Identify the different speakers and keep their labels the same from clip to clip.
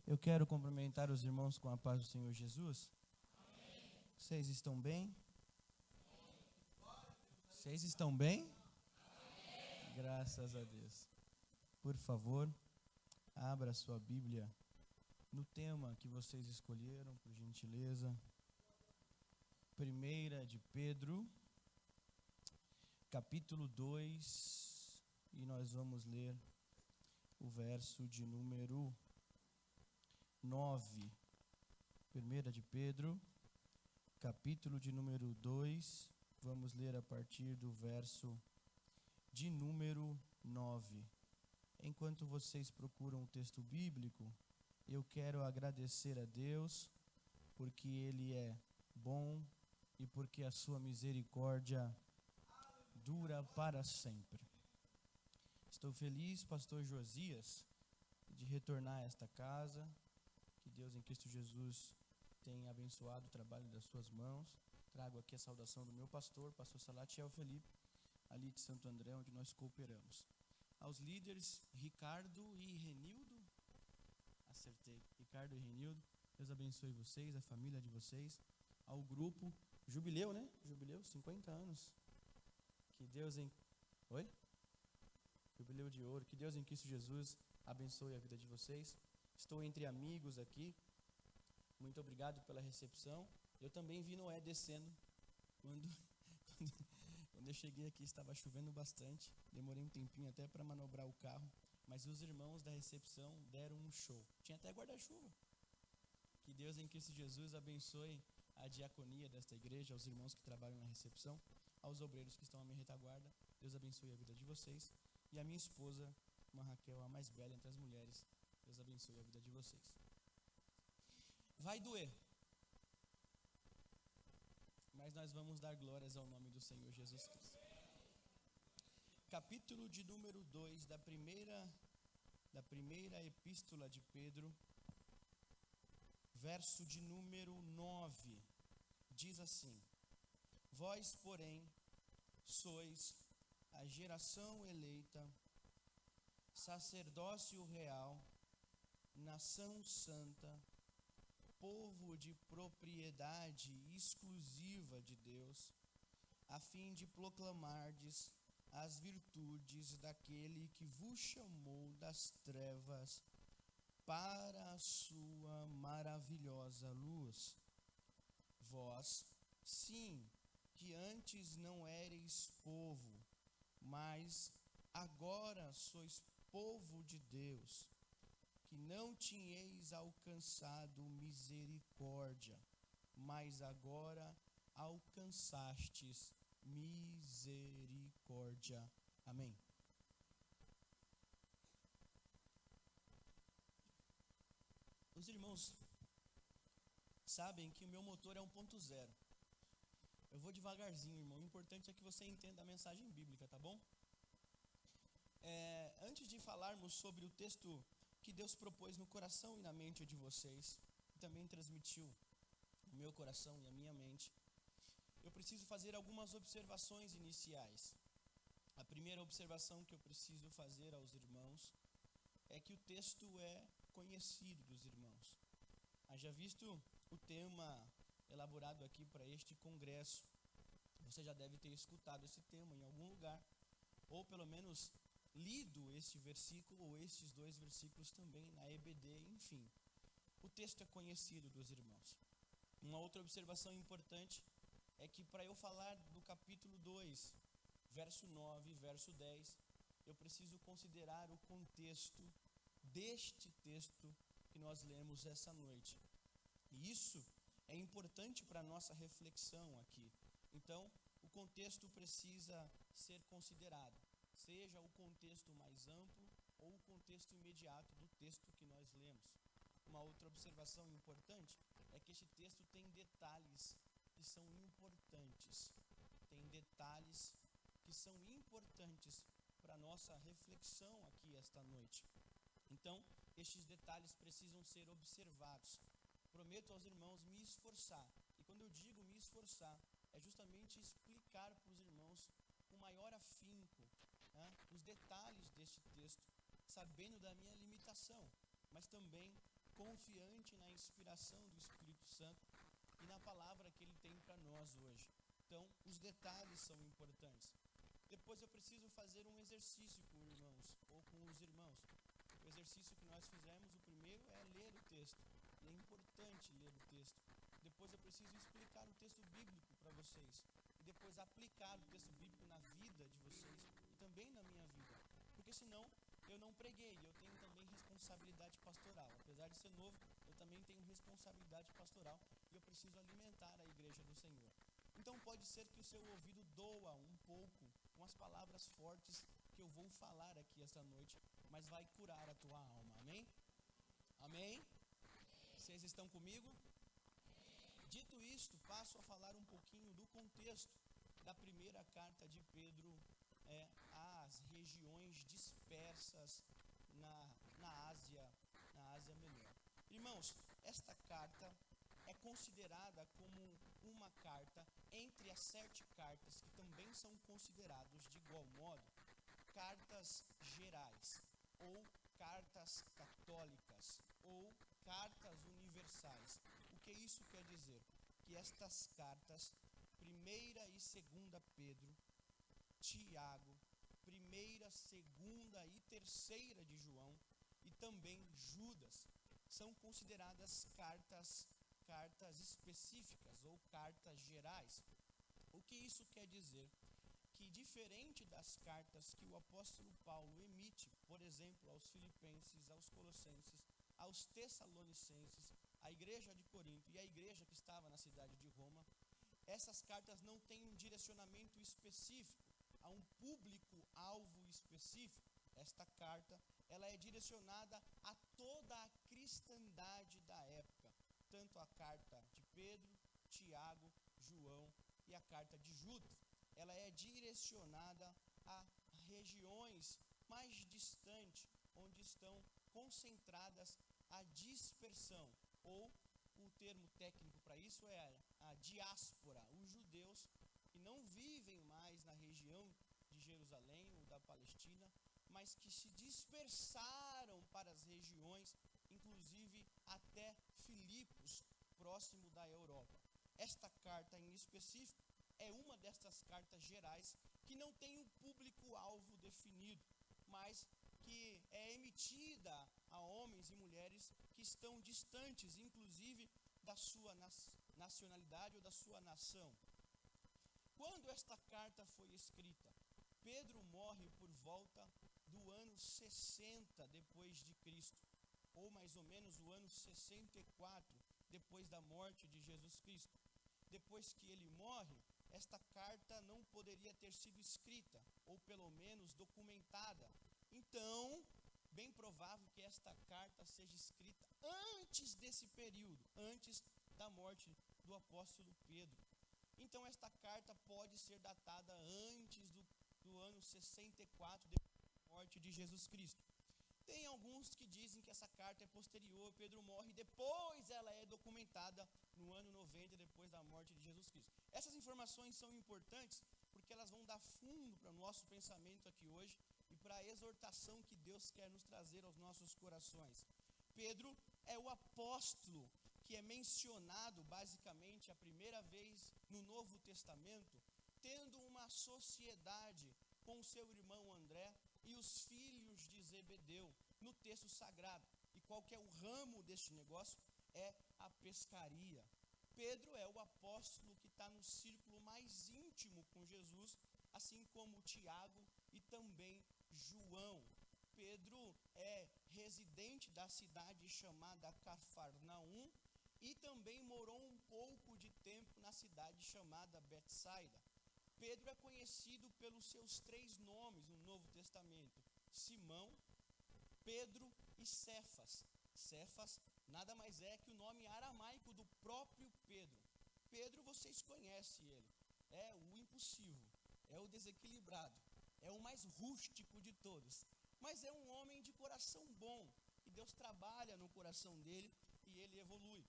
Speaker 1: Eu quero cumprimentar os irmãos com a paz do Senhor Jesus. Amém. Vocês estão bem? Vocês estão bem? Amém. Graças a Deus. Por favor, abra a sua Bíblia no tema que vocês escolheram, por gentileza. 1 de Pedro, capítulo 2, e nós vamos ler o verso de número 9. 1 de Pedro, capítulo de número 2, vamos ler a partir do verso de número 9. Enquanto vocês procuram o texto bíblico, eu quero agradecer a Deus, porque Ele é bom e porque a sua misericórdia dura para sempre. Estou feliz, pastor Josias, de retornar a esta casa. Que Deus em Cristo Jesus tenha abençoado o trabalho das suas mãos. Trago aqui a saudação do meu pastor Salatiel Felipe, ali de Santo André, onde nós cooperamos. Aos líderes Ricardo e Renildo, acertei, Ricardo e Renildo, Deus abençoe vocês, a família de vocês. Ao grupo Jubileu, né? Jubileu, 50 anos. Que Deus em... Oi? Jubileu de ouro. Que Deus em Cristo Jesus abençoe a vida de vocês. Estou entre amigos aqui. Muito obrigado pela recepção. Eu também vi Noé descendo. Quando eu cheguei aqui estava chovendo bastante. Demorei um tempinho até para manobrar o carro. Mas os irmãos da recepção deram um show. Tinha até guarda-chuva. Que Deus em Cristo Jesus abençoe a diaconia desta igreja, aos irmãos que trabalham na recepção, aos obreiros que estão à minha retaguarda. Deus abençoe a vida de vocês. E a minha esposa, uma Raquel, a mais bela entre as mulheres. Deus abençoe a vida de vocês. Vai doer, mas nós vamos dar glórias ao nome do Senhor Jesus Cristo. Capítulo de número 2 da primeira epístola de Pedro, verso de número 9, diz assim: Vós, porém, sois a geração eleita, sacerdócio real, nação santa, povo de propriedade exclusiva de Deus, a fim de proclamardes as virtudes daquele que vos chamou das trevas para a sua maravilhosa luz. Vós, sim, que antes não éreis povo, mas agora sois povo de Deus, que não tinhais alcançado misericórdia, mas agora alcançastes misericórdia. Amém. Os irmãos sabem que o meu motor é 1.0. Eu vou devagarzinho, irmão. O importante é que você entenda a mensagem bíblica, tá bom? Antes de falarmos sobre o texto que Deus propôs no coração e na mente de vocês, e também transmitiu no meu coração e a minha mente, eu preciso fazer algumas observações iniciais. A primeira observação que eu preciso fazer aos irmãos é que o texto é conhecido dos irmãos. Haja visto o tema elaborado aqui para este congresso, você já deve ter escutado esse tema em algum lugar, ou pelo menos lido este versículo ou estes dois versículos também na EBD, enfim. O texto é conhecido dos irmãos. Uma outra observação importante é que para eu falar do capítulo 2, verso 9 e verso 10, eu preciso considerar o contexto deste texto que nós lemos essa noite. E isso é importante para a nossa reflexão aqui. Então, o contexto precisa ser considerado, seja o contexto mais amplo ou o contexto imediato do texto que nós lemos. Uma outra observação importante é que este texto tem detalhes que são importantes. Tem detalhes que são importantes para a nossa reflexão aqui esta noite. Então, estes detalhes precisam ser observados. Prometo aos irmãos me esforçar. E quando eu digo me esforçar, é justamente explicar para os irmãos com maior afinco, os detalhes deste texto, sabendo da minha limitação, mas também confiante na inspiração do Espírito Santo e na palavra que ele tem para nós hoje. Então, os detalhes são importantes. Depois eu preciso fazer um exercício com irmãos ou com os irmãos. O exercício que nós fizemos, o primeiro é ler o texto. E é importante ler o texto. Depois eu preciso explicar o texto bíblico para vocês. E depois aplicar o texto bíblico na vida de vocês e também na minha vida. Porque senão eu não preguei. Eu tenho também responsabilidade pastoral. Apesar de ser novo, eu também tenho responsabilidade pastoral e eu preciso alimentar a igreja do Senhor. Então pode ser que o seu ouvido doa um pouco com as palavras fortes que eu vou falar aqui esta noite, mas vai curar a tua alma. Amém? Amém? Vocês estão comigo? Dito isto, passo a falar um pouquinho do contexto da primeira carta de Pedro às regiões dispersas na Ásia Menor. Irmãos, esta carta é considerada como uma carta entre as 7 cartas que também são consideradas de igual modo cartas gerais, ou cartas católicas, ou cartas universais. O que isso quer dizer? Que estas cartas, 1ª e 2ª Pedro, Tiago, 1ª, 2ª e 3ª de João e também Judas, são consideradas cartas específicas ou cartas gerais. O que isso quer dizer? Que diferente das cartas que o apóstolo Paulo emite, por exemplo, aos Filipenses, aos Colossenses, aos Tessalonicenses, à igreja de Corinto e à igreja que estava na cidade de Roma, essas cartas não têm um direcionamento específico, a um público-alvo específico. Esta carta, ela é direcionada a toda a cristandade da época, tanto a carta de Pedro, Tiago, João e a carta de Judas. Ela é direcionada a regiões mais distantes, onde estão concentradas a dispersão, ou o termo técnico para isso é a diáspora, os judeus que não vivem mais na região de Jerusalém ou da Palestina, mas que se dispersaram para as regiões, inclusive até Filipos, próximo da Europa. Esta carta em específico é uma destas cartas gerais que não tem um público-alvo definido, mas que é emitida a homens e mulheres que estão distantes, inclusive, da sua nacionalidade ou da sua nação. Quando esta carta foi escrita, Pedro morre por volta do ano 60 depois de Cristo, ou mais ou menos o ano 64 depois da morte de Jesus Cristo. Depois que ele morre, esta carta não poderia ter sido escrita, ou pelo menos documentada. Então, bem provável que esta carta seja escrita antes desse período, antes da morte do apóstolo Pedro. Então, esta carta pode ser datada antes do ano 64, depois da morte de Jesus Cristo. Tem alguns que dizem que essa carta é posterior, Pedro morre, depois ela é documentada no ano 90, depois da morte de Jesus Cristo. Essas informações são importantes porque elas vão dar fundo para o nosso pensamento aqui hoje e para a exortação que Deus quer nos trazer aos nossos corações. Pedro é o apóstolo que é mencionado basicamente a primeira vez no Novo Testamento, tendo uma sociedade com o seu irmão André e os filhos de Zebedeu no texto sagrado. E qual que é o ramo deste negócio? É a pescaria. Pedro é o apóstolo que está no círculo mais íntimo com Jesus, assim como Tiago e também João. Pedro é residente da cidade chamada Cafarnaum e também morou um pouco de tempo na cidade chamada Betsaida. Pedro é conhecido pelos seus 3 nomes no Novo Testamento: Simão, Pedro e Cefas. Cefas nada mais é que o nome aramaico do próprio Pedro. Pedro, vocês conhecem ele. É o impulsivo, é o desequilibrado, é o mais rústico de todos. Mas é um homem de coração bom. E Deus trabalha no coração dele e ele evolui.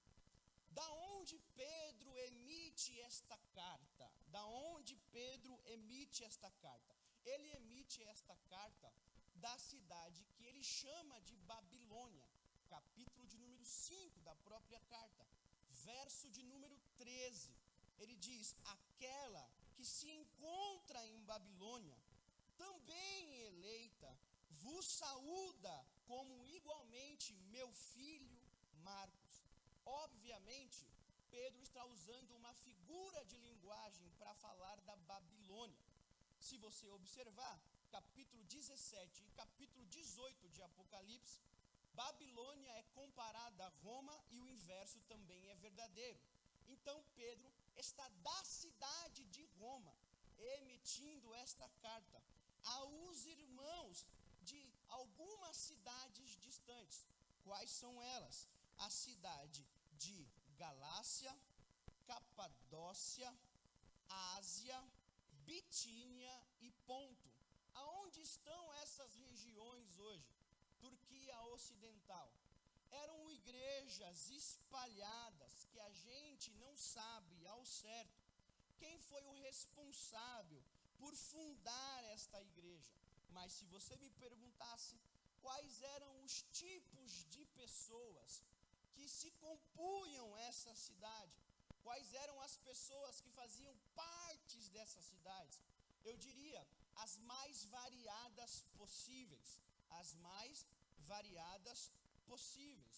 Speaker 1: Da onde Pedro emite esta carta? Da onde Pedro emite esta carta? Ele emite esta carta da cidade que ele chama de Babilônia, capítulo de número 5 da própria carta, verso de número 13, ele diz: aquela que se encontra em Babilônia, também eleita, vos saúda, como igualmente meu filho Marcos. Obviamente, Pedro está usando uma figura de linguagem para falar da Babilônia. Se você observar, capítulo 17 e capítulo 18 de Apocalipse, Babilônia é comparada a Roma e o inverso também é verdadeiro. Então Pedro está da cidade de Roma, emitindo esta carta aos irmãos de algumas cidades distantes. Quais são elas? A cidade de Galácia, Capadócia, Ásia, Bitínia e Ponto. Aonde estão essas regiões hoje? Turquia Ocidental. Eram igrejas espalhadas que a gente não sabe ao certo quem foi o responsável por fundar esta igreja. Mas se você me perguntasse quais eram os tipos de pessoas que se compunham essa cidade, quais eram as pessoas que faziam partes dessas cidades, eu diria as mais variadas possíveis. As mais variadas possíveis.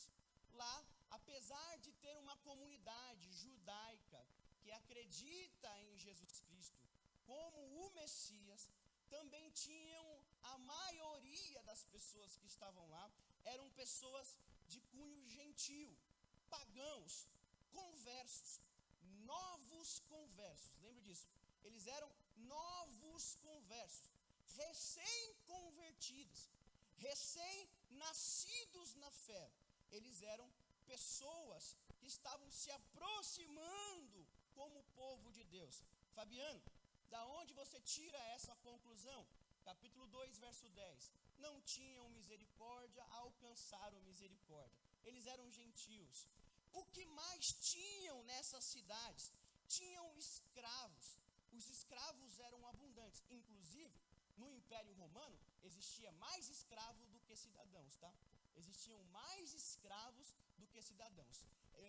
Speaker 1: Lá, apesar de ter uma comunidade judaica que acredita em Jesus Cristo como o Messias, também tinham a maioria das pessoas que estavam lá, eram pessoas de cunho gentil, pagãos, conversos, novos conversos. Lembra disso? Eles eram novos conversos, recém-convertidos, recém-nascidos na fé. Eles eram pessoas que estavam se aproximando como povo de Deus. Fabiano, da onde você tira essa conclusão? Capítulo 2, verso 10. Não tinham misericórdia, alcançaram misericórdia. Eles eram gentios. O que mais tinham nessas cidades? Tinham escravos. Os escravos eram abundantes. Inclusive, no Império Romano, existia mais escravos do que cidadãos, tá? Existiam mais escravos do que cidadãos.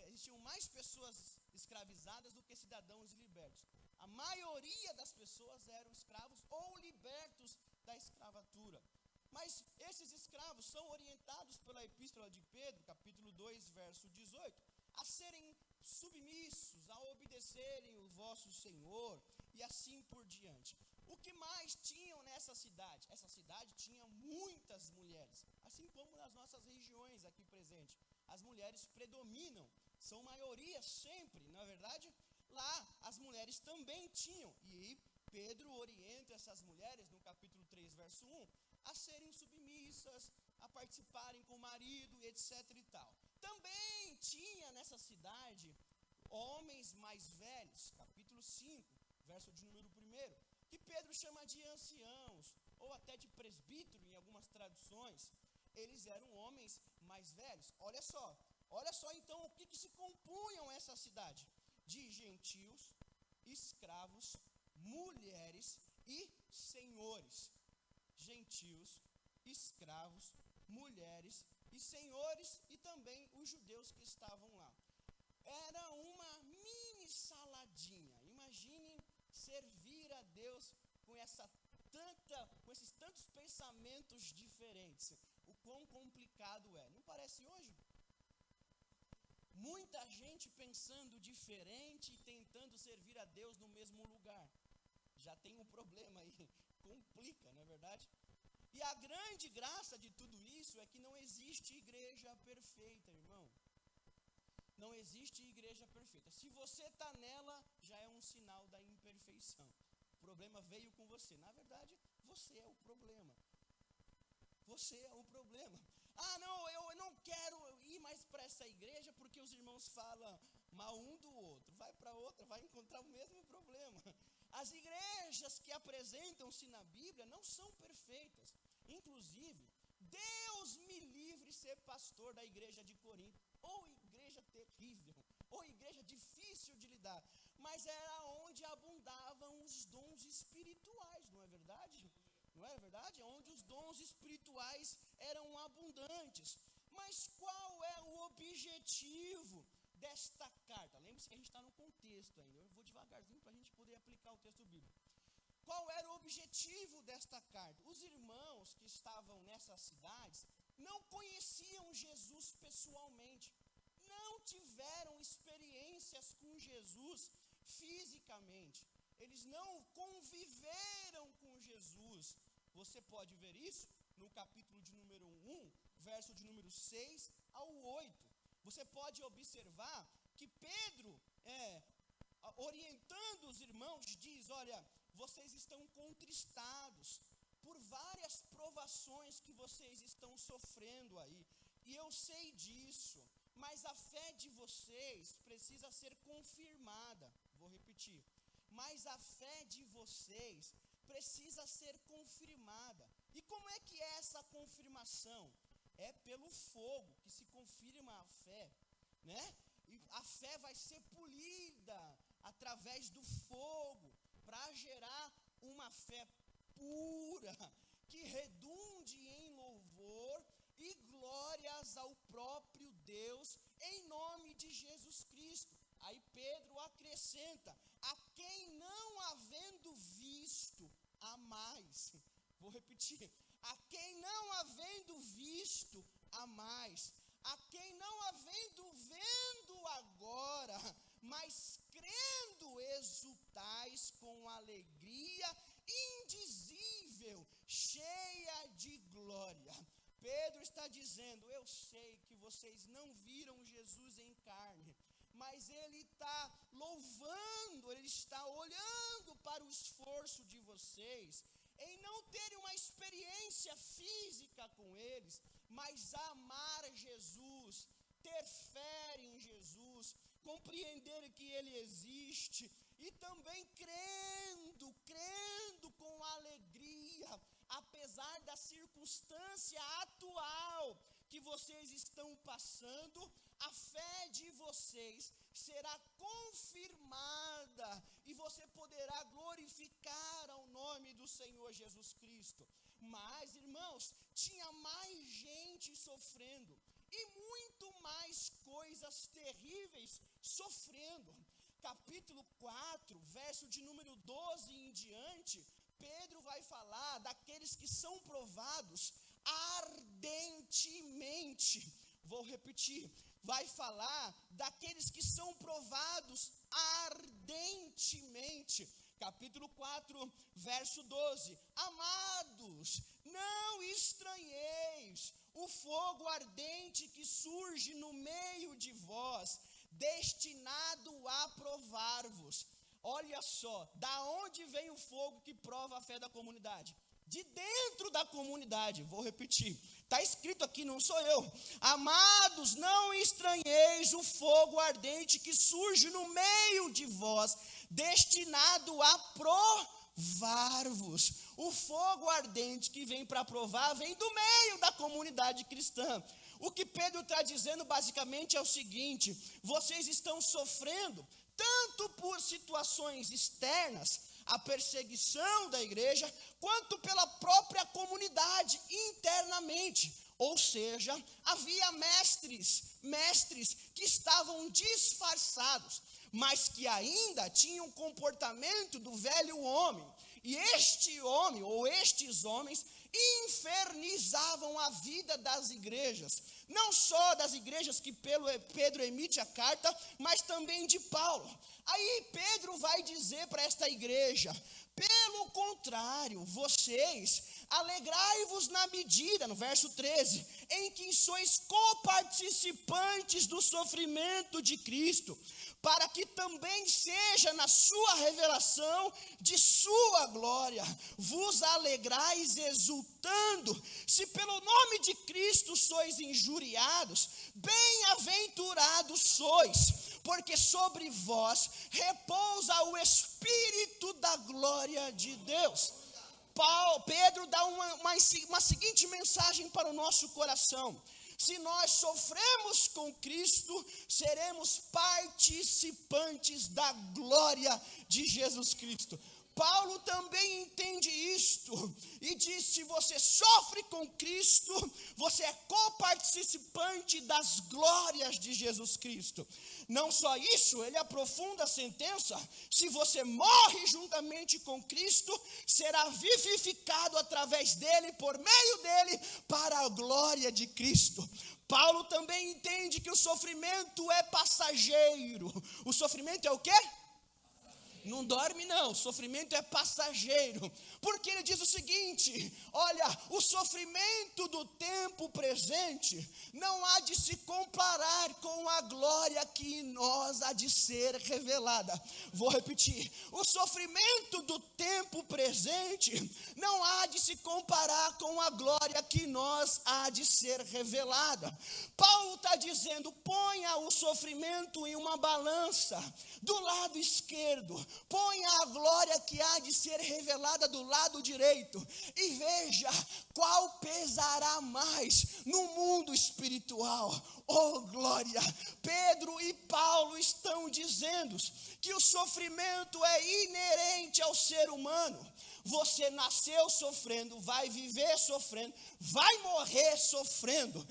Speaker 1: Existiam mais pessoas escravizadas do que cidadãos libertos. A maioria das pessoas eram escravos ou libertos da escravatura. Mas esses escravos são orientados pela Epístola de Pedro, capítulo 2, verso 18, a serem submissos, a obedecerem o vosso Senhor e assim por diante. O que mais tinham nessa cidade? Essa cidade tinha muitas mulheres, assim como nas nossas regiões aqui presentes. As mulheres predominam, são maioria sempre, na verdade. Lá as mulheres também tinham, e Pedro orienta essas mulheres no capítulo 3, verso 1, a serem submissas, a participarem com o marido, etc e tal. Também tinha nessa cidade homens mais velhos, capítulo 5, verso de número 1, que Pedro chama de anciãos, ou até de presbítero em algumas traduções. Eles eram homens mais velhos. Olha só então o que se compunham essa cidade: de gentios, escravos, mulheres e senhores. Gentios, escravos, mulheres e senhores, e também os judeus que estavam lá. Era uma mini saladinha. Imagine servir a Deus com esses tantos pensamentos diferentes. O quão complicado é. Não parece hoje? Muita gente pensando diferente e tentando servir a Deus no mesmo lugar. Já tem um problema aí. Complica, não é verdade? E a grande graça de tudo isso é que não existe igreja perfeita, irmão. Não existe igreja perfeita. Se você está nela, já é um sinal da imperfeição. O problema veio com você. Na verdade, você é o problema. Você é o problema. Ah, não, eu não quero ir mais para essa igreja porque os irmãos falam mal um do outro. Vai para outra, vai encontrar o mesmo problema. As igrejas que apresentam-se na Bíblia não são perfeitas. Inclusive, Deus me livre ser pastor da igreja de Corinto. Ou igreja terrível, ou igreja difícil de lidar. Mas era onde abundavam os dons espirituais, não é verdade? Não é verdade? Onde os dons espirituais eram abundantes. Mas qual é o objetivo objetivo desta carta? Lembre-se que a gente está no contexto ainda. Eu vou devagarzinho para a gente poder aplicar o texto bíblico. Qual era o objetivo desta carta? Os irmãos que estavam nessas cidades não conheciam Jesus pessoalmente, não tiveram experiências com Jesus fisicamente, eles não conviveram com Jesus. Você pode ver isso no capítulo de número 1, verso de número 6 ao 8. Você pode observar que Pedro, orientando os irmãos, diz: olha, vocês estão contristados por várias provações que vocês estão sofrendo aí, e eu sei disso, mas a fé de vocês precisa ser confirmada. Vou repetir, mas a fé de vocês precisa ser confirmada. E como é que é essa confirmação? É pelo fogo que se confirma a fé, né? E a fé vai ser polida através do fogo, para gerar uma fé pura, que redunde em louvor e glórias ao próprio Deus, em nome de Jesus Cristo. Aí Pedro acrescenta: a quem não havendo visto, a mais. Vou repetir: a quem não havendo visto, a mais. A quem não havendo vendo agora, mas crendo exultais com alegria indizível, cheia de glória. Pedro está dizendo: eu sei que vocês não viram Jesus em carne, mas ele está louvando, ele está olhando para o esforço de vocês, em não terem uma experiência física com eles, mas amar Jesus, ter fé em Jesus, compreender que Ele existe, e também crendo com alegria, apesar da circunstância atual que vocês estão passando, a fé de vocês será confirmada e você poderá glorificar ao nome do Senhor Jesus Cristo. Mas, irmãos, tinha mais gente sofrendo e muito mais coisas terríveis sofrendo. Capítulo 4, verso de número 12 em diante, Pedro vai falar daqueles que são provados ardentemente. Vou repetir, vai falar daqueles que são provados ardentemente. Capítulo 4, verso 12: amados, não estranheis o fogo ardente que surge no meio de vós, destinado a provar-vos. Olha só, da onde vem o fogo que prova a fé da comunidade? De dentro da comunidade. Vou repetir, está escrito aqui, não sou eu. Amados, não estranheis o fogo ardente que surge no meio de vós, destinado a provar-vos. O fogo ardente que vem para provar, vem do meio da comunidade cristã. O que Pedro está dizendo basicamente é o seguinte: vocês estão sofrendo tanto por situações externas, a perseguição da igreja, quanto pela própria comunidade internamente. Ou seja, havia mestres que estavam disfarçados, mas que ainda tinham um comportamento do velho homem. E este homem, ou estes homens, infernizavam a vida das igrejas, não só das igrejas que Pedro emite a carta, mas também de Paulo. Aí Pedro vai dizer para esta igreja: pelo contrário, vocês alegrai-vos na medida, no verso 13, em que sois coparticipantes do sofrimento de Cristo, para que também seja na sua revelação de sua glória. Vos alegrais exultando, se pelo nome de Cristo sois injuriados, bem-aventurados sois, porque sobre vós repousa o Espírito da glória de Deus. Pedro dá uma seguinte mensagem para o nosso coração: se nós sofremos com Cristo, seremos participantes da glória de Jesus Cristo. Paulo também entende isto e diz: se você sofre com Cristo, você é coparticipante das glórias de Jesus Cristo. Não só isso, ele aprofunda a sentença: se você morre juntamente com Cristo, será vivificado através dele, por meio dele, para a glória de Cristo. Paulo também entende que o sofrimento é passageiro. O sofrimento é o quê? Não dorme não, o sofrimento é passageiro, porque ele diz o seguinte: olha, o sofrimento do tempo presente não há de se comparar com a glória que em nós há de ser revelada. Vou repetir: o sofrimento do tempo presente não há de se comparar com a glória que em nós há de ser revelada. Paulo está dizendo: ponha o sofrimento em uma balança, do lado esquerdo, ponha a glória que há de ser revelada do lado direito, e veja qual pesará mais no mundo espiritual. Oh glória! Pedro e Paulo estão dizendo que o sofrimento é inerente ao ser humano. Você nasceu sofrendo, vai viver sofrendo, vai morrer sofrendo.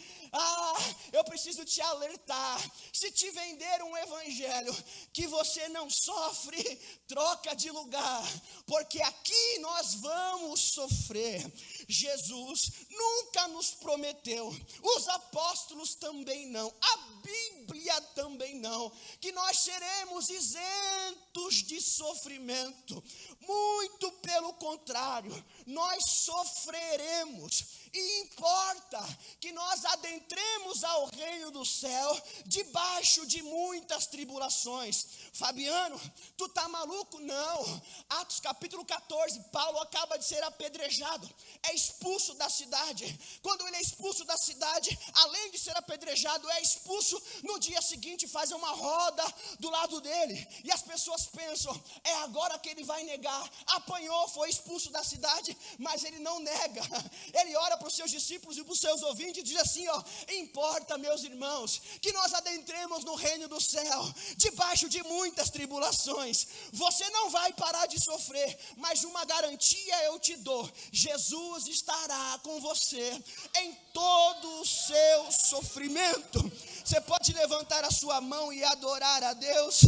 Speaker 1: Eu preciso te alertar: se te vender um evangelho que você não sofre, troca de lugar, porque aqui nós vamos sofrer. Jesus nunca nos prometeu, os apóstolos também não, a Bíblia também não, que nós seremos isentos de sofrimento. Muito pelo contrário, nós sofreremos. E importa que nós adentremos ao reino do céu debaixo de muitas tribulações. Fabiano, tu tá maluco? Não. Atos capítulo 14, Paulo acaba de ser apedrejado, é expulso da cidade. Quando ele é expulso da cidade, além de ser apedrejado, é expulso. No dia seguinte fazem uma roda do lado dele, e as pessoas pensam: é agora que ele vai negar. Apanhou, foi expulso da cidade, mas ele não nega. Ele ora para os seus discípulos e para os seus ouvintes e diz assim: importa, meus irmãos, que nós adentremos no reino do céu debaixo de muitas tribulações. Você não vai parar de sofrer, mas uma garantia eu te dou: Jesus estará com você em todo o seu sofrimento. Você pode levantar a sua mão e adorar a Deus?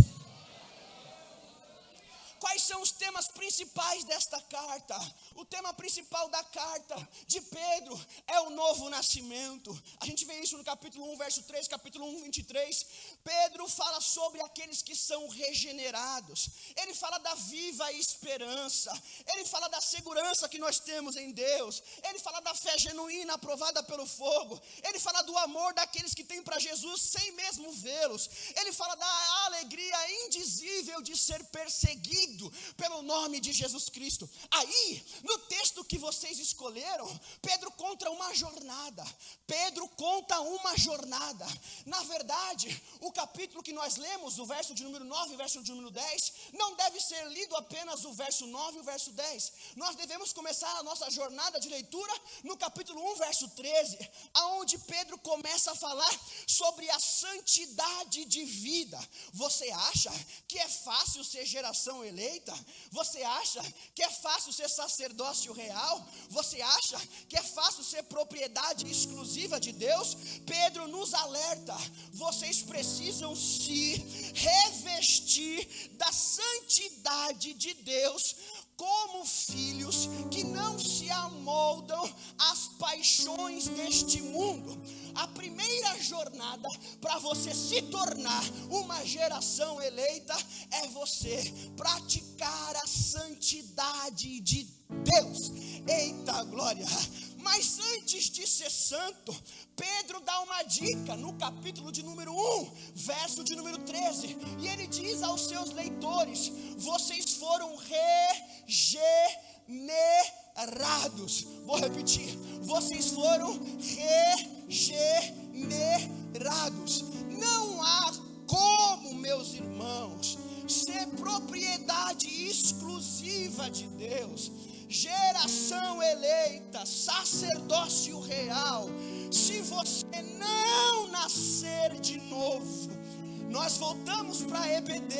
Speaker 1: Quais são os temas principais desta carta? O tema principal da carta de Pedro é o novo nascimento. A gente vê isso no capítulo 1, verso 3, capítulo 1, 23. Pedro fala sobre aqueles que são regenerados. Ele fala da viva esperança. Ele fala da segurança que nós temos em Deus. Ele fala da fé genuína aprovada pelo fogo. Ele fala do amor daqueles que têm para Jesus sem mesmo vê-los. Ele fala da alegria indizível de ser perseguido pelo nome de Jesus Cristo. Aí, no texto que vocês escolheram, Pedro conta uma jornada. Na verdade, o capítulo que nós lemos, o verso de número 9 e o verso de número 10, não deve ser lido apenas o verso 9 e o verso 10. Nós devemos começar a nossa jornada de leitura no capítulo 1, verso 13, aonde Pedro começa a falar sobre a santidade de vida. Você acha que é fácil ser geração eleita? Você acha que é fácil ser sacerdócio real? Você acha que é fácil ser propriedade exclusiva de Deus? Pedro nos alerta: vocês precisam se revestir da santidade de Deus como filhos que não se amoldam às paixões deste mundo. A primeira jornada para você se tornar uma geração eleita é você praticar a santidade de Deus. Eita glória! Mas antes de ser santo, Pedro dá uma dica no capítulo de número 1, verso de número 13. E ele diz aos seus leitores: vocês foram regenerados. Vou repetir: vocês foram regenerados. Não há como, meus irmãos, ser propriedade exclusiva de Deus, geração eleita, sacerdócio real, se você não nascer de novo. Nós voltamos para EBD,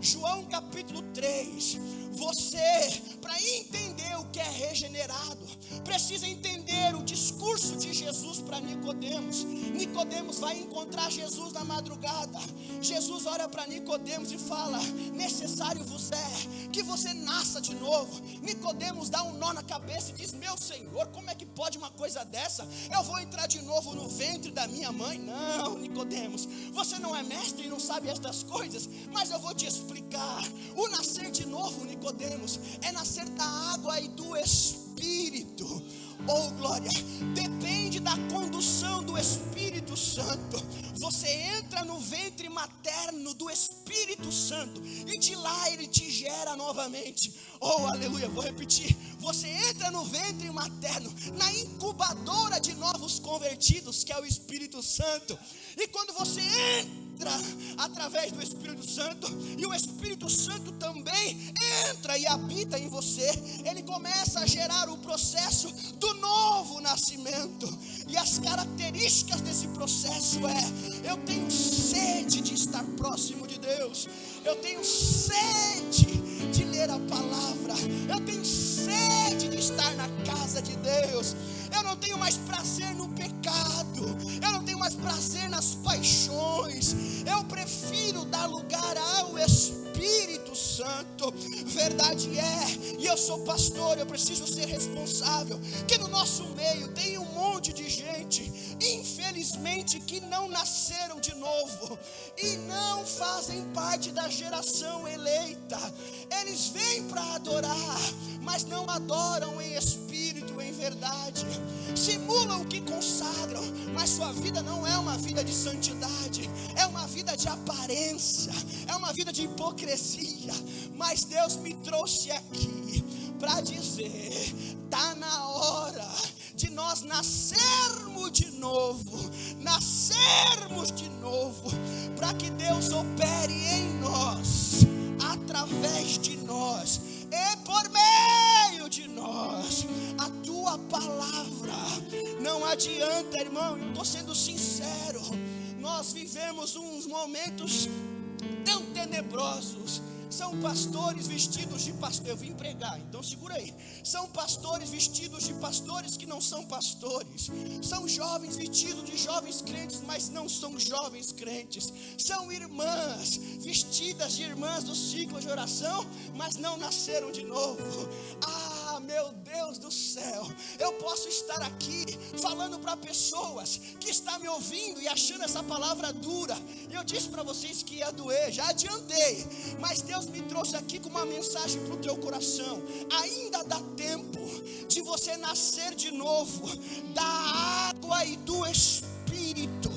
Speaker 1: João capítulo 3, Você, para entender o que é regenerado, precisa entender o discurso de Jesus para Nicodemos. Nicodemos vai encontrar Jesus na madrugada. Jesus olha para Nicodemos e fala: necessário vos é que você nasça de novo. Nicodemos dá um nó na cabeça e diz: meu Senhor, como é que pode uma coisa dessa? Eu vou entrar de novo no ventre da minha mãe? Não, Nicodemos, você não é mestre e não sabe estas coisas, mas eu vou te explicar. O nascer de novo, Nicodemos, é nascer da água e do Espírito. Oh glória, depende da condução do Espírito Santo. Você entra no ventre materno do Espírito Santo e de lá ele te gera novamente. Oh aleluia, vou repetir. Você entra no ventre materno, na incubadora de novos convertidos, que é o Espírito Santo. E quando você entra através do Espírito Santo, e o Espírito Santo também entra e habita em você, ele começa a gerar o processo do novo nascimento. E as características desse processo é: eu tenho sede de estar próximo de Deus, eu tenho sede de ler a palavra, eu tenho sede de estar na casa de Deus. Eu não tenho mais prazer no pecado, eu não tenho mais prazer nas paixões, eu prefiro dar lugar ao Espírito Santo. Verdade é, e eu sou pastor, eu preciso ser responsável, que no nosso meio tem um monte de gente, infelizmente, que não nasceram de novo e não fazem parte da geração eleita. Eles vêm para adorar, mas não adoram em espírito, em verdade. Simulam o que consagram, mas sua vida não é uma vida de santidade, é uma vida de aparência, é uma vida de hipocrisia. Mas Deus me trouxe aqui para dizer: está na hora de nós nascermos de novo, para que Deus opere em nós, através de nós e por meio de nós. A tua palavra não adianta, irmão, eu estou sendo sincero. Nós vivemos uns momentos tão tenebrosos. São pastores vestidos de pastor. Eu vim pregar, então segura aí. São pastores vestidos de pastores que não são pastores. São jovens vestidos de jovens crentes, mas não são jovens crentes. São irmãs vestidas de irmãs do ciclo de oração, mas não nasceram de novo. Ah, meu Deus do céu, eu posso estar aqui falando para pessoas que estão me ouvindo e achando essa palavra dura. Eu disse para vocês que ia doer, já adiantei, mas Deus me trouxe aqui com uma mensagem para o teu coração. Ainda dá tempo de você nascer de novo da água e do Espírito,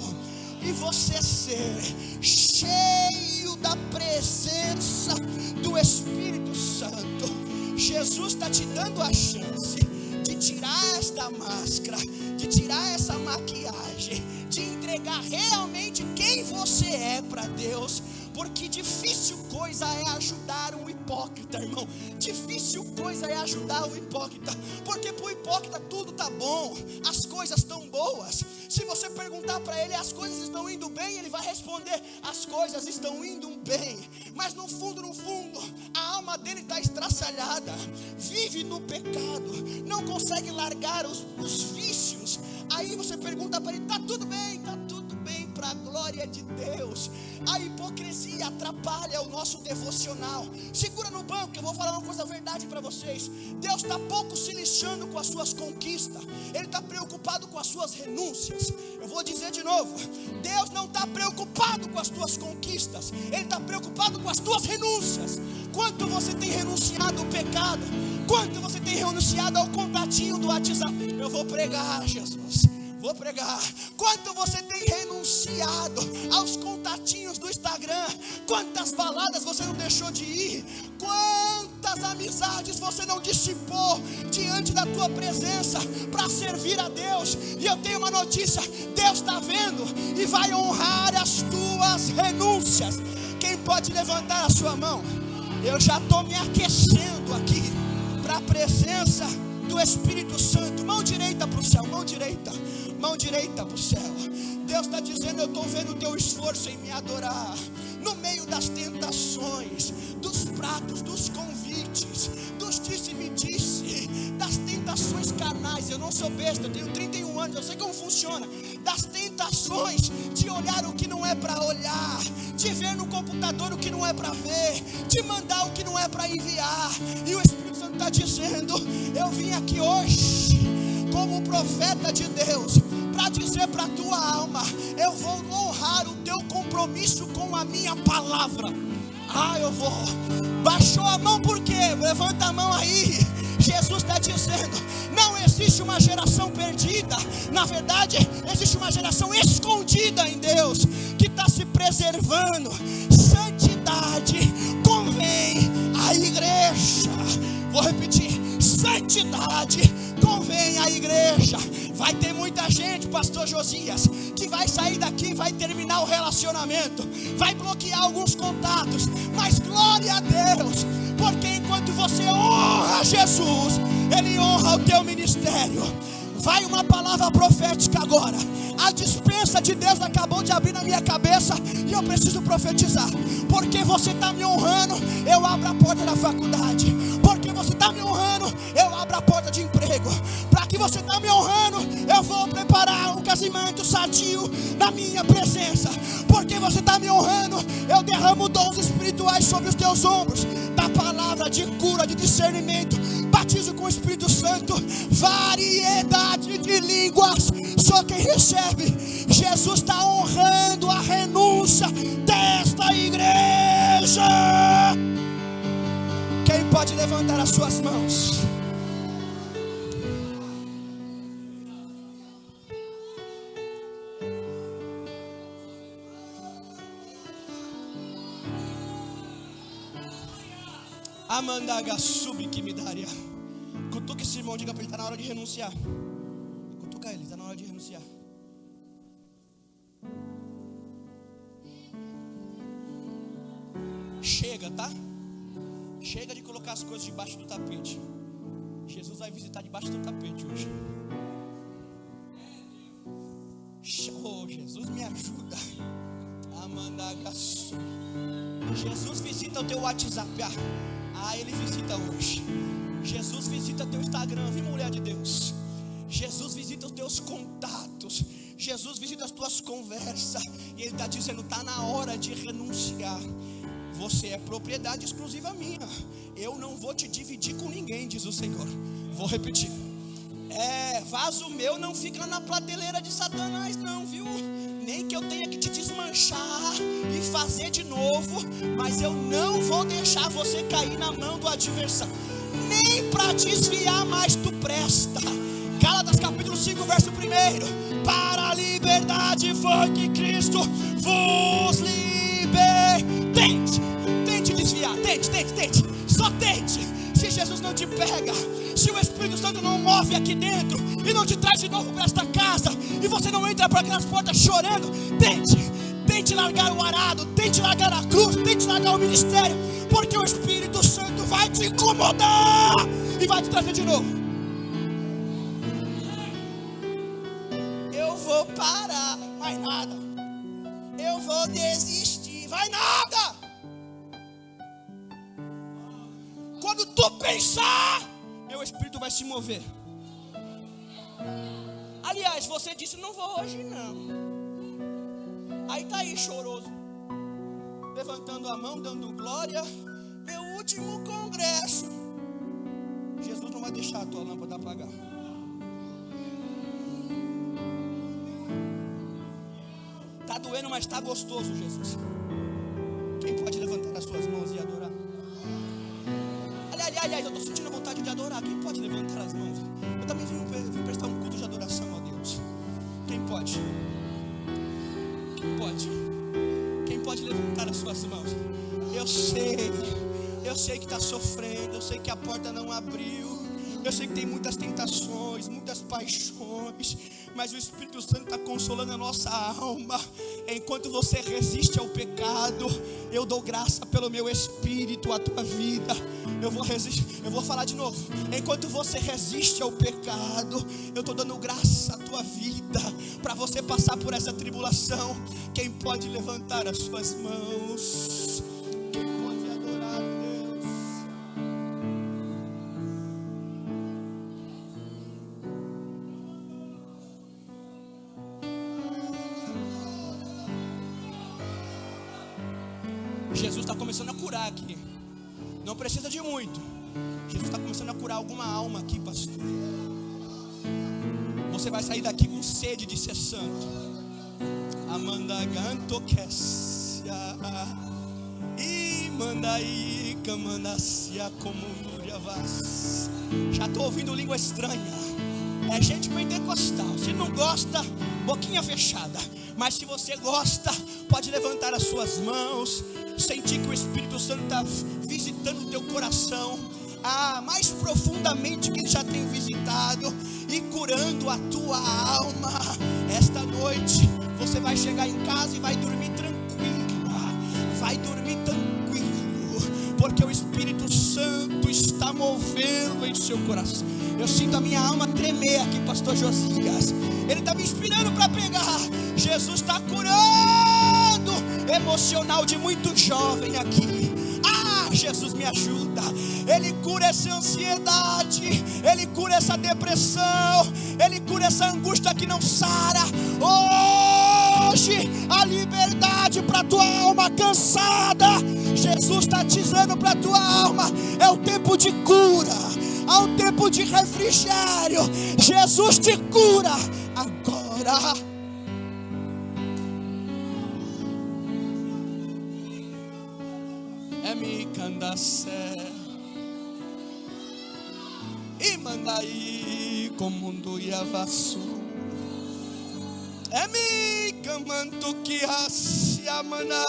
Speaker 1: e você ser cheio da presença do Espírito Santo. Jesus está te dando a chance de tirar esta máscara, de tirar essa maquiagem, de entregar realmente quem você é para Deus. Porque difícil coisa é ajudar um hipócrita, irmão. Difícil coisa é ajudar o hipócrita. Porque para o hipócrita tudo está bom, as coisas estão boas. Se você perguntar para ele: as coisas estão indo bem? Ele vai responder: as coisas estão indo bem. Mas no fundo, a alma dele está estraçalhada. Vive no pecado, não consegue largar os vícios. Aí você pergunta para ele: está tudo bem, está tudo bem, para a glória de Deus. A hipocrisia atrapalha o nosso devocional. Segura no banco, que eu vou falar uma coisa verdade para vocês. Deus está pouco se lixando com as suas conquistas, Ele está preocupado com as suas renúncias. Eu vou dizer de novo: Deus não está preocupado com as tuas conquistas, Ele está preocupado com as tuas renúncias. Quanto você tem renunciado ao pecado? Quanto você tem renunciado ao contatinho do WhatsApp? Eu vou pregar, Jesus, vou pregar. Quanto você tem renunciado aos contatinhos do Instagram? Quantas baladas você não deixou de ir? Quantas amizades você não dissipou diante da tua presença para servir a Deus? E eu tenho uma notícia: Deus está vendo e vai honrar as tuas renúncias. Quem pode levantar a sua mão? Eu já estou me aquecendo aqui para a presença do Espírito Santo. Mão direita para o céu, mão direita para o céu. Deus está dizendo: eu estou vendo o teu esforço em me adorar, no meio das tentações, dos pratos, dos convites. antes dos disse-me-disse, das tentações carnais. Eu não sou besta, eu tenho 31 anos, eu sei como funciona. Das tentações de olhar o que não é para olhar, de ver no computador o que não é para ver, de mandar o que não é para enviar. E o Espírito Santo está dizendo: eu vim aqui hoje como profeta de Deus para dizer para a tua alma: eu vou honrar o teu compromisso com a minha palavra. Eu vou. Baixou a mão por quê? Levanta a mão aí. Jesus está dizendo: não existe uma geração perdida. Na verdade, existe uma geração escondida em Deus, que está se preservando. Santidade convém à igreja. Vou repetir: santidade convém à igreja. Vai ter muita gente, pastor Josias, que vai sair daqui, vai terminar o relacionamento, vai bloquear alguns contatos, mas glória a Deus, porque enquanto você honra Jesus, Ele honra o teu ministério. Vai uma palavra profética agora. A dispensa de Deus acabou de abrir na minha cabeça e eu preciso profetizar. Porque você está me honrando, eu abro a porta da faculdade. Porque você está me honrando, eu abro a porta de emprego. Para que você está me honrando, eu vou preparar um casamento sadio na minha presença. Porque você está me honrando, eu derramo dons espirituais sobre os teus ombros, da palavra de cura, de discernimento, batizo com o Espírito Santo, variedade de línguas. Só quem recebe. Jesus está honrando a renúncia desta igreja. Quem pode levantar as suas mãos? Amandaga sub que me daria. Cutuca esse irmão, diga para ele: está na hora de renunciar. Cutuca ele, está na hora de renunciar. Chega, tá? Chega de colocar as coisas debaixo do tapete. Jesus vai visitar debaixo do tapete hoje. Oh, Jesus me ajuda. Amandaga sub. Jesus visita o teu WhatsApp. Ele visita hoje. Jesus visita teu Instagram, viu, mulher de Deus? Jesus visita os teus contatos. Jesus visita as tuas conversas. E Ele está dizendo: está na hora de renunciar. Você é propriedade exclusiva minha. Eu não vou te dividir com ninguém, diz o Senhor. Vou repetir: vaso meu não fica na prateleira de Satanás não, viu? Nem que eu tenha que te desmanchar e fazer de novo, mas eu não vou deixar você cair na mão do adversário. Nem para desviar mais tu presta. Gálatas capítulo 5, verso 1: para a liberdade foi que Cristo vos libertou. Tente desviar, tente, só tente. Se Jesus não te pega, se o Espírito Santo não move aqui dentro e não te traz de novo para esta casa, e você não entra para aquelas portas chorando, tente largar o arado, tente largar a cruz, tente largar o ministério, porque o Espírito Santo vai te incomodar e vai te trazer de novo. Eu vou parar, vai nada. Eu vou desistir, vai nada. Quando tu pensar, meu Espírito vai se mover. Aliás, você disse: não vou hoje não. Aí está aí choroso, levantando a mão, dando glória. Meu último congresso. Jesus não vai deixar a tua lâmpada apagar. Está doendo, mas está gostoso, Jesus. Quem pode levantar as suas mãos e adorar? Aliás, eu estou sentindo a vontade de adorar. Quem pode levantar as mãos? Eu também vim prestar um culto de adoração a Deus. Quem pode? Quem pode levantar as suas mãos? Eu sei que está sofrendo. Eu sei que a porta não abriu. Eu sei que tem muitas tentações, muitas paixões, mas o Espírito Santo está consolando a nossa alma. Enquanto você resiste ao pecado, eu dou graça pelo meu Espírito à tua vida. Eu vou falar de novo. Enquanto você resiste ao pecado, eu estou dando graça à tua vida, para você passar por essa tribulação. Quem pode levantar as suas mãos? Quem pode adorar a Deus?
Speaker 2: Jesus está começando a curar aqui. Não precisa de muito. Jesus está começando a curar alguma alma aqui, pastor. Você vai sair daqui com sede de ser santo. Amanda ganto kessia e mandai camanacia comunuriavas. Já estou ouvindo língua estranha. É gente pentecostal. Se não gosta, boquinha fechada. Mas se você gosta, pode levantar as suas mãos, sentir que o Espírito Santo está visitando o teu coração, mais profundamente que Ele já tem visitado, e curando a tua alma. Esta noite você vai chegar em casa e vai dormir tranquila, vai dormir tranquilo, porque o Espírito Santo está movendo em seu coração. Eu sinto a minha alma tremer aqui, pastor Josias. Ele está me inspirando para pegar. Jesus está curando emocional de muito jovem aqui. Jesus me ajuda. Ele cura essa ansiedade, Ele cura essa depressão, Ele cura essa angústia que não sara. Hoje a liberdade para tua alma cansada. Jesus está dizendo para tua alma: é o tempo de cura, há um tempo de refrigério. Jesus te cura agora. Me candacé e mandai comundo yavasu me camanto que hacia maná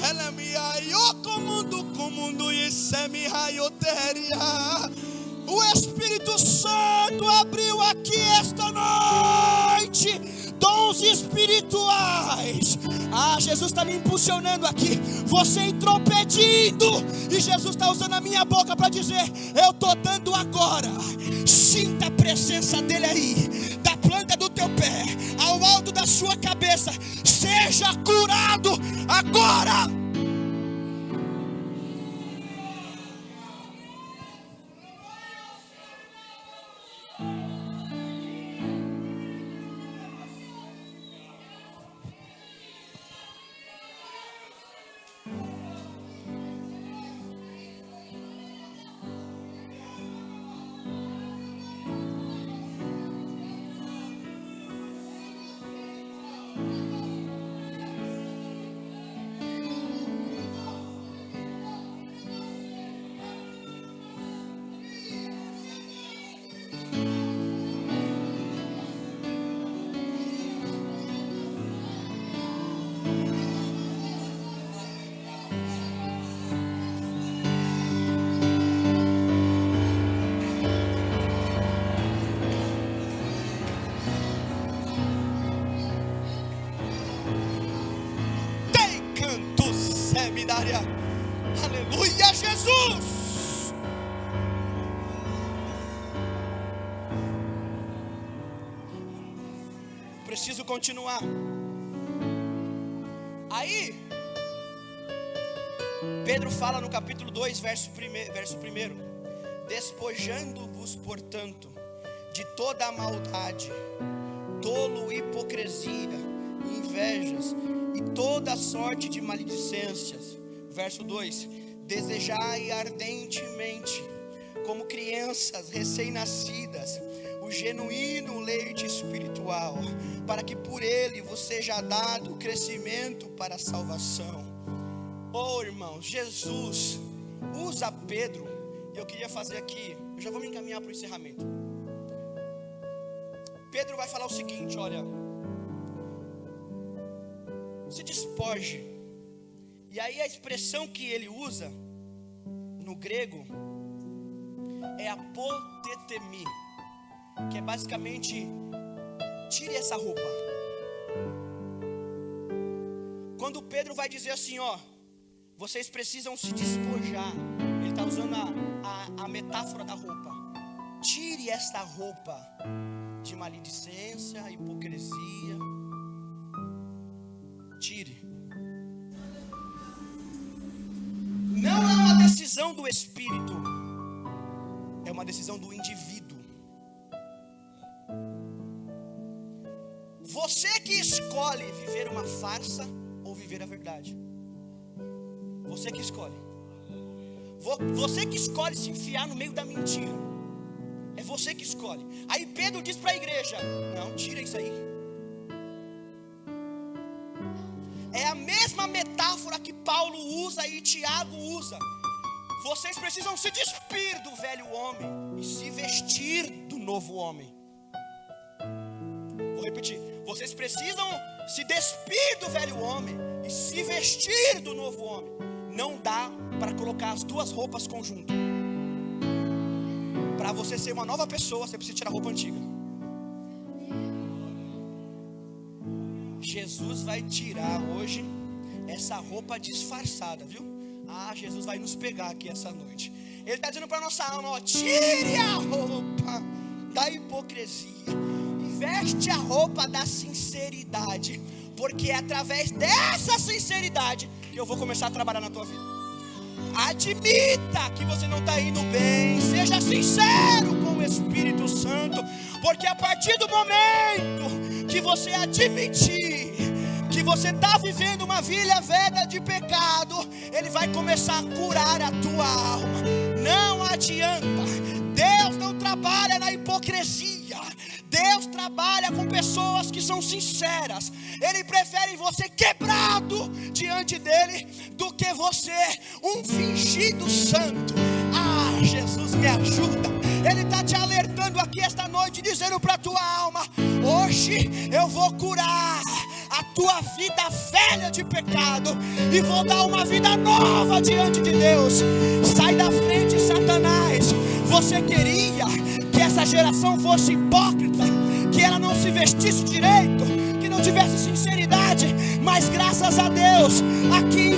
Speaker 2: ela me aio comundo e semi raioteria. O Espírito Santo abriu aqui esta noite dons espirituais. Jesus está me impulsionando aqui. Você entrou pedindo e Jesus está usando a minha boca para dizer: eu estou dando agora. Sinta a presença dele aí, da planta do teu pé ao alto da sua cabeça. Seja curado agora. Aleluia, Jesus. Preciso continuar. Aí Pedro fala no capítulo 2, verso 1: despojando-vos, portanto, de toda a maldade, dolo, hipocrisia, invejas e toda sorte de maledicências. Verso 2: desejai ardentemente, como crianças recém-nascidas, o genuíno leite espiritual, para que por ele vos seja dado crescimento para a salvação. Oh, irmãos, Jesus usa Pedro, e eu queria fazer aqui, eu já vou me encaminhar para o encerramento. Pedro vai falar o seguinte: olha, se despoje. E aí a expressão que ele usa no grego é apotetemi, que é basicamente: tire essa roupa. Quando Pedro vai dizer assim, ó, vocês precisam se despojar, ele está usando a metáfora da roupa. Tire esta roupa de maledicência, hipocrisia. Tire. Não é uma decisão do espírito, é uma decisão do indivíduo. Você que escolhe viver uma farsa ou vou viver a verdade. Você que escolhe. Você que escolhe se enfiar no meio da mentira. É você que escolhe. Aí Pedro diz para a igreja: não, tira isso aí. É a mesma metáfora que Paulo usa e Tiago usa. Vocês precisam se despir do velho homem e se vestir do novo homem. Vou repetir. Vocês precisam se despir do velho homem e se vestir do novo homem. Não dá para colocar as duas roupas conjunto. Para você ser uma nova pessoa, você precisa tirar a roupa antiga. Jesus vai tirar hoje essa roupa disfarçada, viu? Jesus vai nos pegar aqui essa noite. Ele está dizendo para a nossa alma: ó, tire a roupa da hipocrisia e veste a roupa da sinceridade, porque é através dessa sinceridade que eu vou começar a trabalhar na tua vida. Admita que você não está indo bem, seja sincero com o Espírito Santo, porque a partir do momento que você admitir que você está vivendo uma vida velha de pecado, Ele vai começar a curar a tua alma. Não adianta, Deus não trabalha na hipocrisia. Deus trabalha com pessoas que são sinceras. Ele prefere você quebrado diante dele do que você um fingido santo. Jesus me ajuda. Ele está te alertando aqui esta noite, dizendo para a tua alma: hoje eu vou curar a tua vida velha de pecado e vou dar uma vida nova diante de Deus. Sai da frente, Satanás. Você queria que essa geração fosse hipócrita, que ela não se vestisse direito, que não tivesse sinceridade, mas graças a Deus, aqui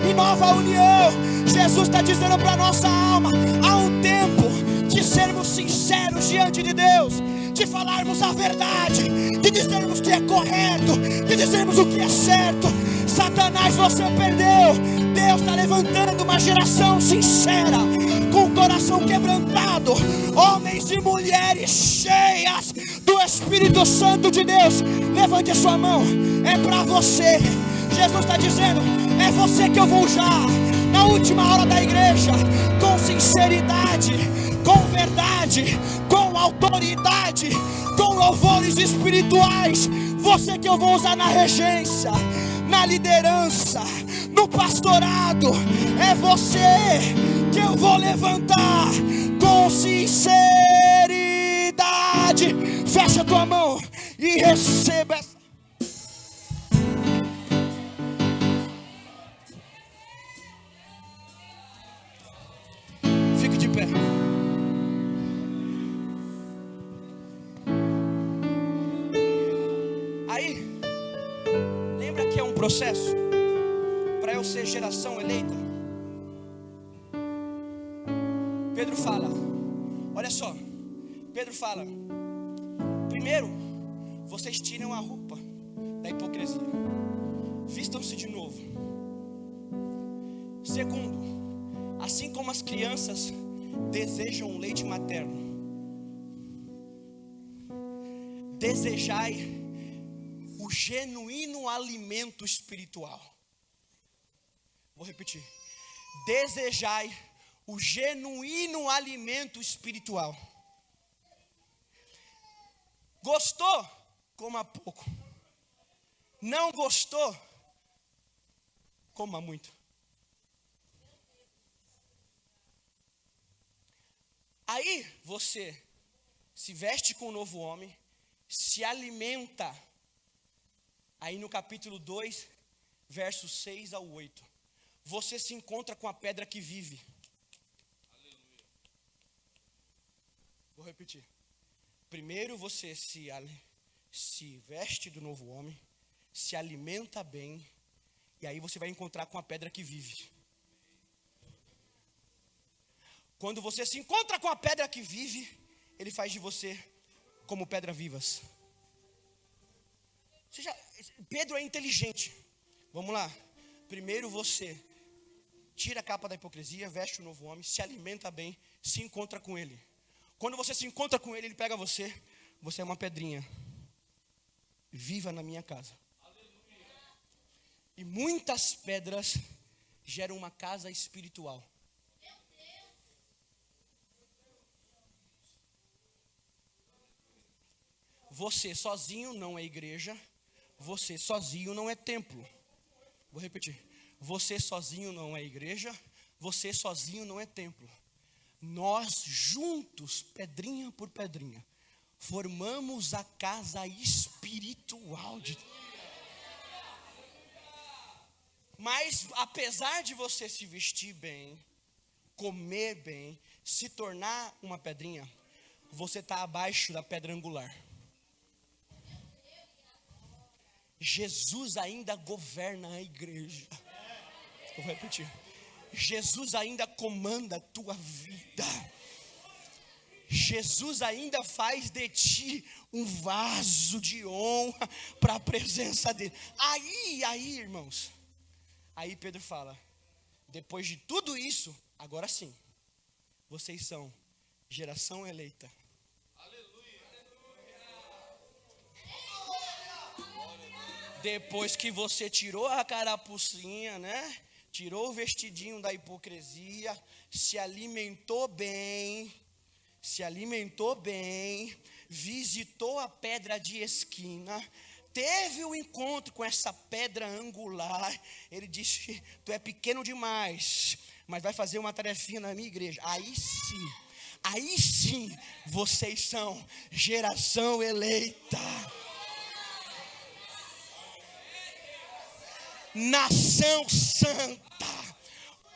Speaker 2: em Nova União, Jesus está dizendo para a nossa alma: há um tempo de sermos sinceros diante de Deus, de falarmos a verdade, de dizermos o que é correto, de dizermos o que é certo. Satanás, você perdeu. Deus está levantando uma geração sincera, com o coração quebrantado, homens e mulheres cheias do Espírito Santo de Deus. Levante a sua mão, é para você. Jesus está dizendo: é você que eu vou usar na última hora da igreja, com sinceridade, com verdade, com autoridade, com louvores espirituais. Você que eu vou usar na regência, na liderança, no pastorado. É você que eu vou levantar com sinceridade. Fecha a tua mão e receba essa. Fique de pé. Aí, lembra que é um processo para eu ser geração eleita? Pedro fala, olha só, Pedro fala: primeiro, vocês tiram a roupa da hipocrisia, vistam-se de novo. Segundo, assim como as crianças desejam o leite materno, desejai o genuíno alimento espiritual. Vou repetir: desejai o genuíno alimento espiritual. Gostou? Coma pouco. Não gostou? Coma muito. Aí você se veste com o novo homem, se alimenta. Aí no capítulo 2, versos 6 ao 8, você se encontra com a pedra que vive. Aleluia. Vou repetir. Primeiro você se veste do novo homem, se alimenta bem, e aí você vai encontrar com a pedra que vive. Quando você se encontra com a pedra que vive, Ele faz de você como pedra vivas. Pedro é inteligente. Vamos lá. Primeiro você tira a capa da hipocrisia, veste o novo homem, se alimenta bem, se encontra com Ele. Quando você se encontra com Ele, Ele pega você. Você é uma pedrinha. Viva na minha casa. E muitas pedras geram uma casa espiritual. Você sozinho não é igreja. Você sozinho não é templo. Vou repetir. Você sozinho não é igreja. Você sozinho não é templo. Nós juntos, pedrinha por pedrinha, formamos a casa espiritual de Deus. Mas apesar de você se vestir bem, comer bem, se tornar uma pedrinha, você está abaixo da pedra angular. Jesus ainda governa a igreja. Eu vou repetir. Jesus ainda comanda a tua vida. Jesus ainda faz de ti um vaso de honra para a presença dele. Aí, irmãos. Aí Pedro fala, depois de tudo isso, agora sim, vocês são geração eleita. Depois que você tirou a carapucinha, né? Tirou o vestidinho da hipocrisia, se alimentou bem, visitou a pedra de esquina, teve um encontro com essa pedra angular. Ele disse, tu é pequeno demais, mas vai fazer uma tarefinha na minha igreja. Aí sim, vocês são geração eleita. Nação santa,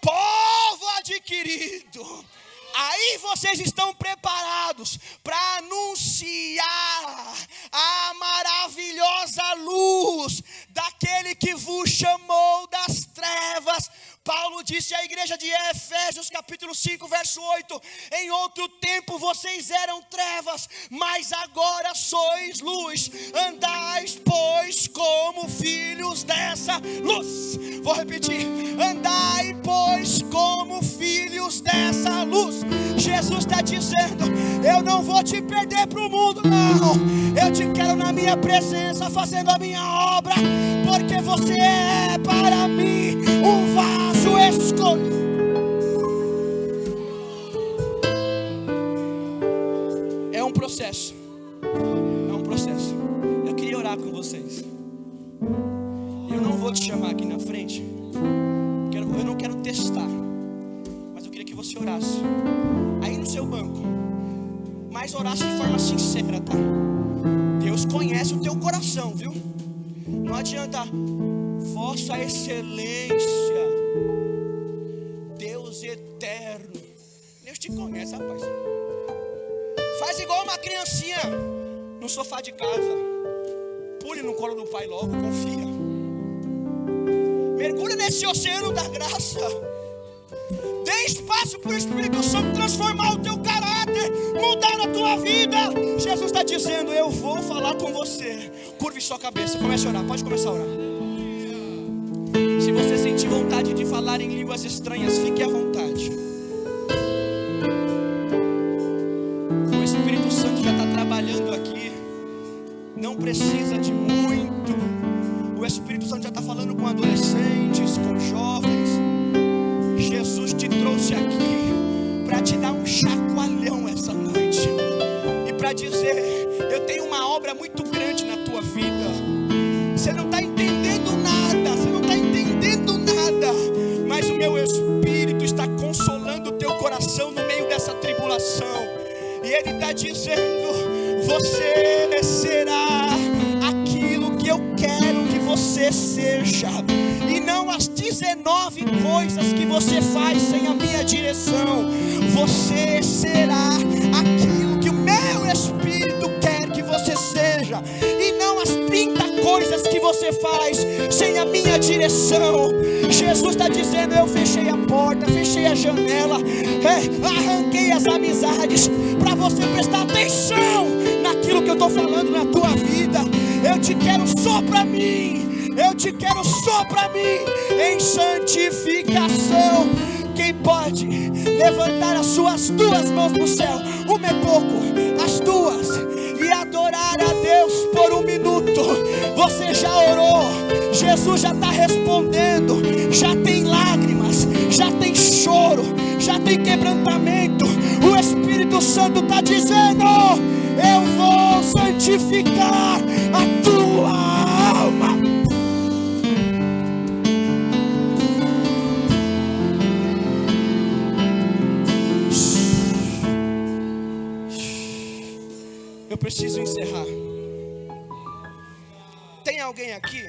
Speaker 2: povo adquirido. Aí vocês estão preparados para anunciar a maravilhosa luz daquele que vos chamou das trevas. Paulo disse à igreja de Efésios capítulo 5 verso 8, em outro tempo vocês eram trevas, mas agora sois luz, andais pois como filhos dessa luz. Vou repetir, andai pois como filhos dessa luz. Jesus está dizendo, eu não vou te perder para o mundo não, eu te quero na minha presença, fazendo a minha obra, porque você é para mim um vaso escolhido. É um processo. Eu queria orar com vocês. Eu não vou te chamar aqui na frente, eu não quero testar, mas eu queria que você orasse aí no seu banco, mas orasse de forma sincera, tá? Deus conhece o teu coração, viu? Não adianta, Vossa Excelência, Deus eterno, Deus te conhece, rapaz. Faz igual uma criancinha no sofá de casa, pule no colo do pai logo, confia. Mergulha nesse oceano da graça. Dê espaço para o Espírito Santo transformar o teu caráter, mudar a tua vida. Jesus está dizendo, eu vou falar com você. Curve sua cabeça, comece a orar, pode começar a orar. Se você sentir vontade de falar em línguas estranhas, fique à vontade. O Espírito Santo já está trabalhando aqui. Não precisa de muito. O Espírito Santo já está falando com adolescentes, com jovens. Jesus te trouxe aqui para te dar um chacoalhão essa noite e para dizer, eu tenho uma obra muito grande na tua vida. Você não está entendendo nada, mas o meu Espírito está consolando o teu coração no meio dessa tribulação. E Ele está dizendo, você será aquilo que eu quero que você seja, e não as 19 coisas que você faz sem a minha direção. Você será aquilo que o meu Espírito quer que você seja, e não as 30 coisas que você faz sem a minha direção. Jesus está dizendo, eu fechei a porta, fechei a janela, arranquei as amizades, para você prestar atenção naquilo que eu estou falando na tua vida. Eu te quero só para mim, em santificação. Quem pode levantar as suas duas mãos para o céu? Uma é pouco, as duas, e adorar a Deus por um minuto. Você já orou, Jesus já está respondendo. Já tem lágrimas, já tem choro, já tem quebrantamento. O Espírito Santo está dizendo: eu vou santificar a tua alma. Eu preciso encerrar. Tem alguém aqui?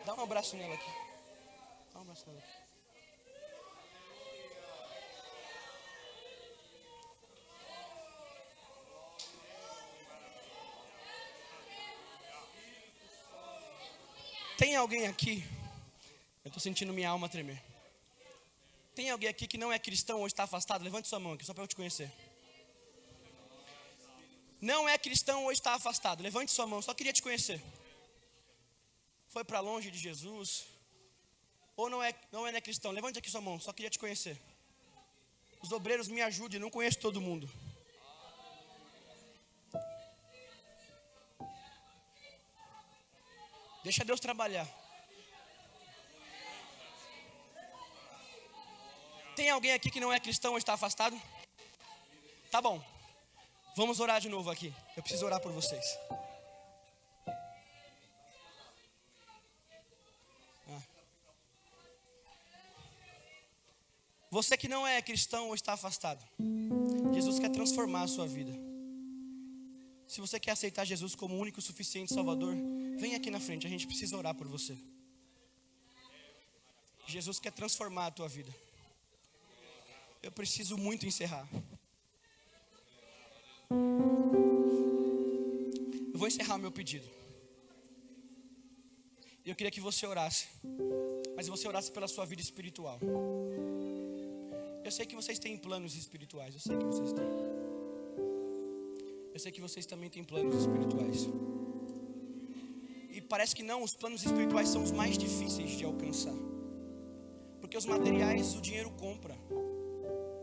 Speaker 2: Dá um abraço nela aqui. Dá um abraço nela aqui. Tem alguém aqui? Eu estou sentindo minha alma tremer. Tem alguém aqui que não é cristão ou está afastado? Levante sua mão aqui, só para eu te conhecer. Não é cristão ou está afastado? Levante sua mão, só queria te conhecer. Foi para longe de Jesus? Ou não é cristão? Levante aqui sua mão, só queria te conhecer. Os obreiros me ajudem, não conheço todo mundo. Deixa Deus trabalhar. Tem alguém aqui que não é cristão ou está afastado? Tá bom. Vamos orar de novo aqui. Eu preciso orar por vocês. Você que não é cristão ou está afastado, Jesus quer transformar a sua vida. Se você quer aceitar Jesus como o único e suficiente Salvador, vem aqui na frente, a gente precisa orar por você. Jesus quer transformar a tua vida. Eu preciso muito encerrar. Eu vou encerrar o meu pedido. Eu queria que você orasse, mas você orasse pela sua vida espiritual. Eu sei que vocês têm planos espirituais, eu sei que vocês têm. Eu sei que vocês também têm planos espirituais. E parece que não, os planos espirituais são os mais difíceis de alcançar. Porque os materiais o dinheiro compra.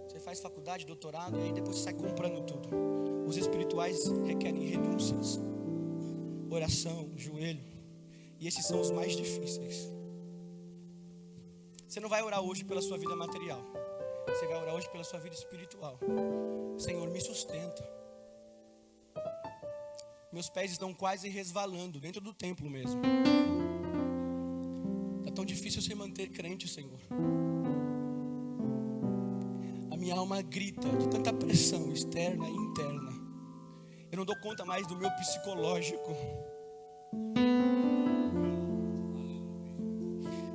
Speaker 2: Você faz faculdade, doutorado, e aí depois você sai comprando tudo. Os espirituais requerem renúncias, oração, joelho. E esses são os mais difíceis. Você não vai orar hoje pela sua vida material. Você vai orar hoje pela sua vida espiritual. Senhor, me sustenta. Meus pés estão quase resvalando dentro do templo mesmo. Está tão difícil se manter crente, Senhor. A minha alma grita de tanta pressão externa e interna. Eu não dou conta mais do meu psicológico.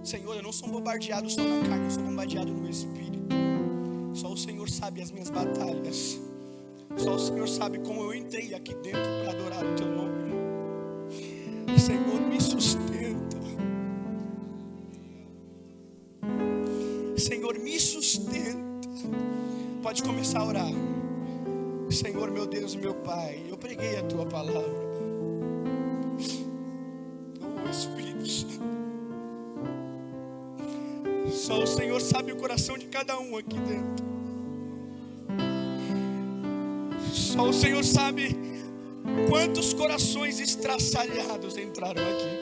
Speaker 2: Senhor, eu não sou bombardeado só na carne, eu sou bombardeado no Espírito. Só o Senhor sabe as minhas batalhas. Só o Senhor sabe como eu entrei aqui dentro para adorar o Teu nome. Senhor, me sustenta. Senhor, me sustenta. Pode começar a orar. Senhor, meu Deus e meu Pai, eu preguei a Tua palavra. Oh, Espírito Santo. Só o Senhor sabe o coração de cada um aqui dentro. Só o Senhor sabe quantos corações estraçalhados entraram aqui.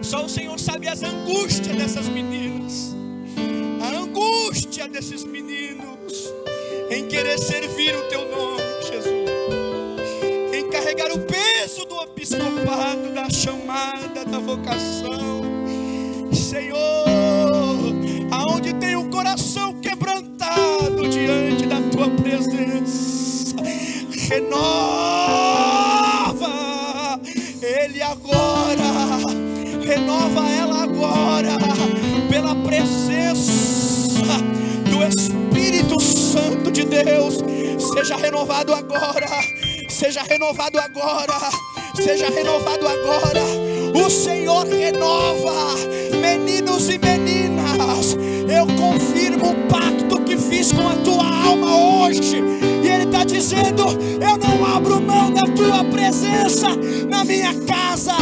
Speaker 2: Só o Senhor sabe as angústias dessas meninas, a angústia desses meninos em querer servir o Teu nome, Jesus, em carregar o peso do episcopado, da chamada, da vocação. Senhor, aonde tem o coração quebrantado diante da Tua presença, renova ele agora, renova ela agora, pela presença do Espírito Santo de Deus. Seja renovado agora, seja renovado agora, seja renovado agora. O Senhor renova, meninos e meninas. Eu confirmo o pacto que fiz com a tua alma hoje. E Ele está dizendo: eu não abro mão da tua presença na minha casa,